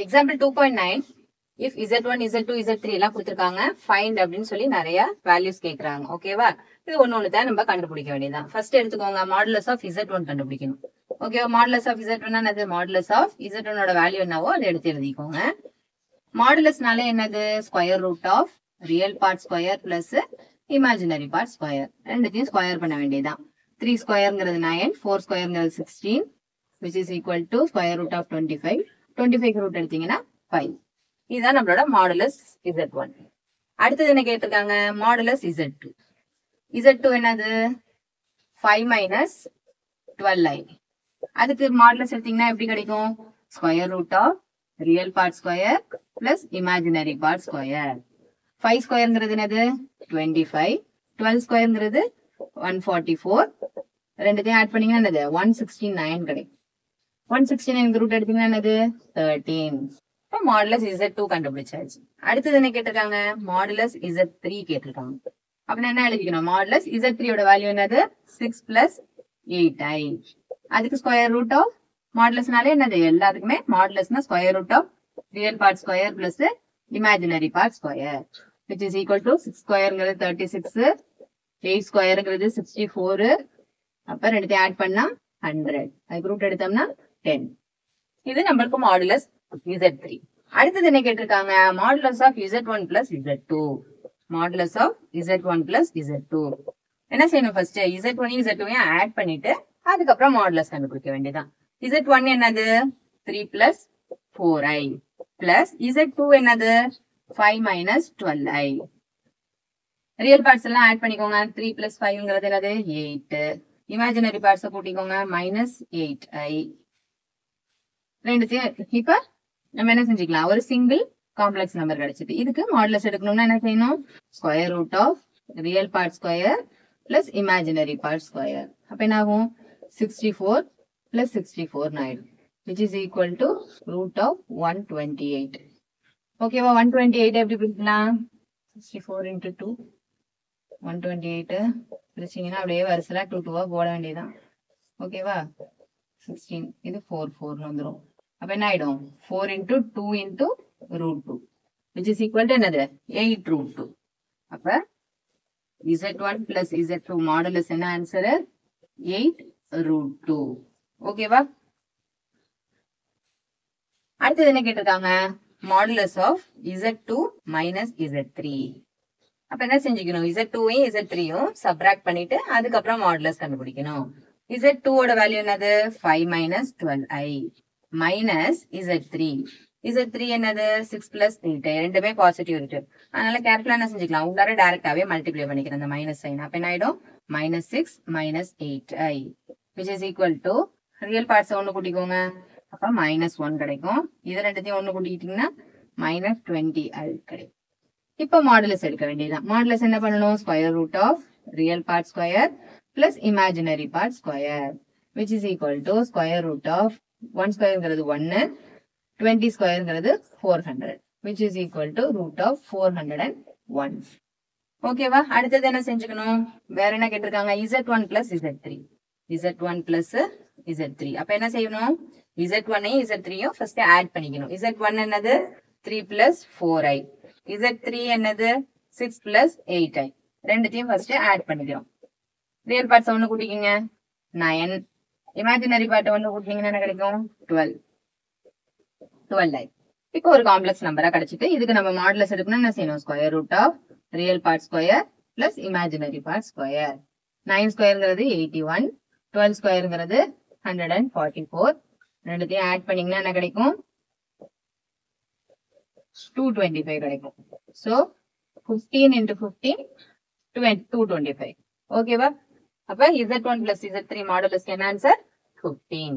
Example 2.9 if z1 z2 z3 எல்லாம் கொடுத்திருக்காங்க find அப்படின்னு சொல்லி நிறைய வேல்யூஸ் கேக்குறாங்க. ஓகேவா? இது ஒண்ணு தான் நம்ம கண்டுபிடிக்க வேண்டியதுதான். ஃபர்ஸ்ட் எடுத்துக்கோங்க மாடுலஸ் ஆஃப் z1 கண்டுபிடிக்கணும். ஓகேவா? மாடுலஸ் ஆஃப் z1 என்னது? மாடுலஸ் ஆஃப் z1 ஓட வேல்யூ என்னவோ அதை எடுத்து எழுதிக்கோங்க. மாடுலஸ்னால என்னது? Square root of real part square plus imaginary part square ரெண்டுத்தையும் ஸ்கொயர் பண்ண வேண்டியதுதான். 3 ஸ்கொயர்ங்கிறது 9, 4 ஸ்கொயர்ங்கிறது 16 which is equal to square root of 25. 25 root எடுத்தீங்கன்னா 5. இதுதான் நம்மளோட மாடுலஸ் z1. அடுத்தது என்ன கேட்டிருக்காங்க? Modulus z2. z2 என்னது? 5 minus 12i. அதுக்கு மாடுலஸ் எடுத்தீங்கன்னா எப்படி கிடைக்கும்? Square root of real part square plus imaginary part square. 5 ஸ்கொயர்ங்கிறது என்னது? 25. 12 ஸ்கொயர்ங்கிறது 144. ரெண்டுத்தையும் ஆட் பண்ணீங்கன்னா என்னது? 169 கிடைக்கும். 169 ரூட் எடுத்தீங்கன்னா என்னது? 13. இப்போ மாடுலஸ் z2 கண்டுபிடிச்சாச்சு. அடுத்தது என்ன கேட்டிருக்காங்க? மாடுலஸ் z3 கேட்டிருக்காங்க. அப்படின்னா என்ன எழுதிக்கணும்? மாடுலஸ் z3 ஓட வேல்யூ என்னது? 6 பிளஸ் 8i. அதுக்கு ஸ்கொயர் ரூட் ஆஃப் மாடுலஸ்னாலே என்னது? எல்லாத்துக்குமே மாடுலஸ்னா square root of real part square plus imaginary part square which is equal to 6 ஸ்கொயர்ங்கிறது 36, 8 ஸ்கொயர்ங்கிறது 64. அப்ப ரெண்டுத்தையும் ஆட் பண்ணா 100. அதுக்கு ரூட் எடுத்தோம்னா 10. இது நம்மளுக்கு மாடுலஸ் z3. அடுத்தது என்ன கேட்டிருக்காங்க? Modulus of z1 plus z2. Modulus of z1 plus z2. என்ன செய்யணும்? ஃபர்ஸ்ட் z1 z2 ஆட் பண்ணிட்டு அதுக்கப்புறம் மாடுலஸ் கண்டுபிடிக்க வேண்டியதான். z1 என்னது? 3 பிளஸ் 4i பிளஸ் z2 என்னது? 5 minus 12i. ரியல் பார்ட்ஸ் எல்லாம் ஆட் பண்ணிக்கோங்க. 3 plus 5ங்கிறது என்னது? 8. இமேஜினரி பார்ட்ஸ் கூட்டிக்கோங்க. minus 8i. ரெண்டுத்தையும் இப்ப நம்ம என்ன செஞ்சுக்கலாம்? ஒரு சிங்கிள் காம்ப்ளெக்ஸ் நம்பர் கிடைச்சது. இதுக்கு மாடுலஸ் எடுக்கணும்னா என்ன செய்யணும்? Square root of real part square plus imaginary part square. அப்ப என்ன ஆகும்? 64 plus 64 ஆயிடும். which is equal to root of 128. ஓகேவா? 128 எப்படி பிரிக்கலாம்? 64 into 2. 128 பிரிச்சிங்கன்னா அப்படியே வரிசையில 2 2வா போட வேண்டியதான். ஓகேவா? 16 இது 4 4 வந்துரும். அப்ப என்ன ஆயிடும்? 4 into 2 into root 2 which is equal to என்னது? 8 root 2. அப்ப z1 plus z2 மாடுலஸ் என்ன ஆன்சர்? 8 root 2. ஓகேவா? அடுத்தது என்ன கேட்டிருக்காங்க? Modulus of z2 minus z3. அப்ப என்ன செஞ்சுக்கணும்? z2வையும் z3யும் சப்ராக்ட் பண்ணிட்டு அதுக்கப்புறம் மாடுலஸ் கண்டுபிடிக்கணும். z2 ஓட வேல்யூ என்னது? 5 minus 12i minus z3. z3 என்னது? 6 plus 8i. ரெண்டுமே பாசிட்டிவ் இருக்கு. அதனால கேர்ஃபுல்லா என்ன செஞ்சுக்கலாம்? உள்ளார டைரக்டாவே மல்டிப்ளை பண்ணிக்கிறேன் அந்த மைனஸ் சைன். அப்ப என்ன ஆயிடும்? minus 6 minus 8i which is equal to real parts ஒண்ணு கூட்டிக்கோங்க. அப்ப -1 கிடைக்கும். இது ரெண்டுத்தையும் ஒண்ணு கூட்டிக்கிட்டீங்கன்னா -20i கிடைக்கும். இப்ப மாடுலஸ் எடுக்க வேண்டியதுதான். மாடுலஸ் என்ன பண்ணணும்? Square root of real part square plus imaginary part square which is equal to square root of 1 ஸ்கொயர்ங்கிறது 1, 20 ஸ்கொயர்ங்கிறது 400 which is equal to root of 401. ஓகேவா? அடுத்தது என்ன செஞ்சுக்கணும்? வேற என்ன கேட்டிருக்காங்க? z1 plus z3. z1 plus z3. அப்ப என்ன செய்யணும்? z1ஐயும் z3யும் ஃபர்ஸ்ட் ஆட் பண்ணிக்கணும். z1 என்னது? 3 plus 4i. z3 என்னது? 6 plus 8i. ரெண்டுத்தையும் ஃபர்ஸ்ட் ஆட் பண்ணிக்கிறோம். ரியல் பார்ட்ஸ் ஒண்ணு கூட்டிக்கீங்க. 9. இமேஜினரி பார்ட் ஒண்ணு கூட்டினீங்கன்னா என்ன கிடைக்கும்? 12i. இப்போ ஒரு காம்ப்ளெக்ஸ் நம்பரா கிடைச்சிட்டு இதுக்கு நம்ம மாடுலஸ் எடுக்கணும்னா என்ன செய்யணும்? Square root of real part square plus imaginary part square. 9 ஸ்கொயர்ங்கிறது 81, 12 ஸ்கொயர்ங்கிறது 144. ரெண்டுத்தையும் ஆட் பண்ணீங்கன்னா என்ன கிடைக்கும்? 225 கிடைக்கும். So 15 into 15 225. ஓகேவா? அப்ப z1 plus z3 மாடுலஸ் என்ன ஆன்சர்? 15.